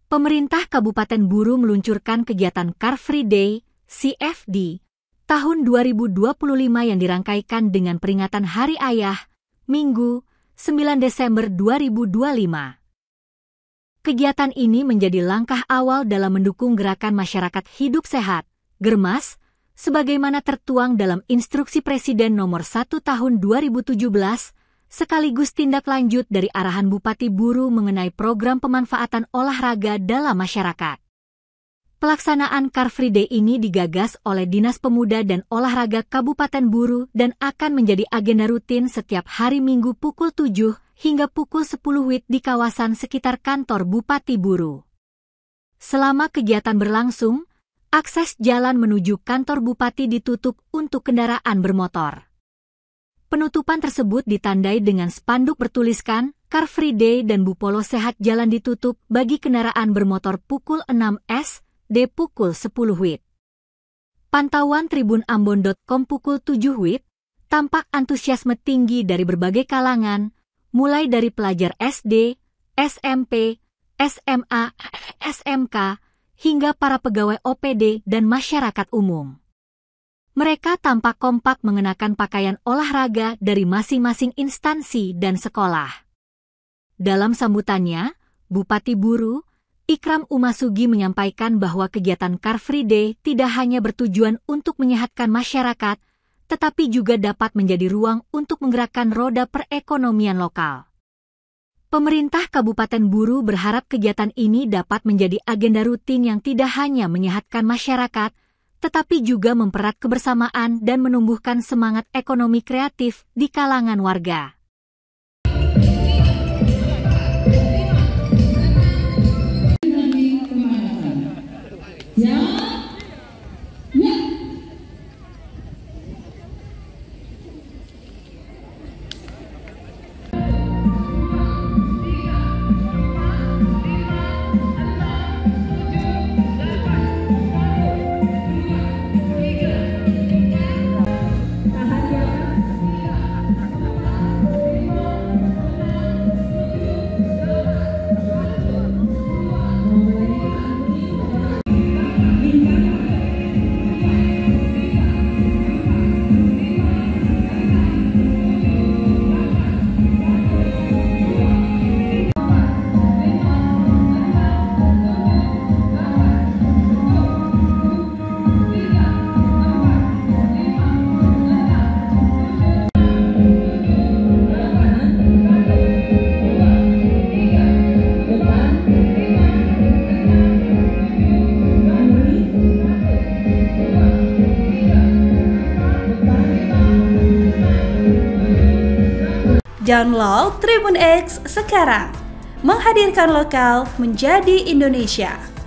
Pemerintah Kabupaten Buru meluncurkan kegiatan Car Free Day, CFD, tahun 2025 yang dirangkaikan dengan peringatan Hari Ayah, Minggu, 9 Desember 2025. Kegiatan ini menjadi langkah awal dalam mendukung gerakan masyarakat hidup sehat, Germas, sebagaimana tertuang dalam Instruksi Presiden Nomor 1 Tahun 2017, sekaligus tindak lanjut dari arahan Bupati Buru mengenai program pemanfaatan olahraga dalam masyarakat. Pelaksanaan Car Free Day ini digagas oleh Dinas Pemuda dan Olahraga Kabupaten Buru dan akan menjadi agenda rutin setiap hari Minggu pukul 7 hingga pukul 10 WIB di kawasan sekitar kantor Bupati Buru. Selama kegiatan berlangsung, akses jalan menuju kantor Bupati ditutup untuk kendaraan bermotor. Penutupan tersebut ditandai dengan spanduk bertuliskan Car Free Day dan Bupolo Sehat Jalan ditutup bagi kendaraan bermotor pukul 6 SD pukul 10 WIB. Pantauan tribunambon.com pukul 7 WIB, tampak antusiasme tinggi dari berbagai kalangan, mulai dari pelajar SD, SMP, SMA, SMK, hingga para pegawai OPD dan masyarakat umum. Mereka tampak kompak mengenakan pakaian olahraga dari masing-masing instansi dan sekolah. Dalam sambutannya, Bupati Buru, Ikram Umasugi menyampaikan bahwa kegiatan Car Free Day tidak hanya bertujuan untuk menyehatkan masyarakat, tetapi juga dapat menjadi ruang untuk menggerakkan roda perekonomian lokal. Pemerintah Kabupaten Buru berharap kegiatan ini dapat menjadi agenda rutin yang tidak hanya menyehatkan masyarakat, tetapi juga mempererat kebersamaan dan menumbuhkan semangat ekonomi kreatif di kalangan warga. Download Tribun X sekarang, menghadirkan lokal menjadi Indonesia.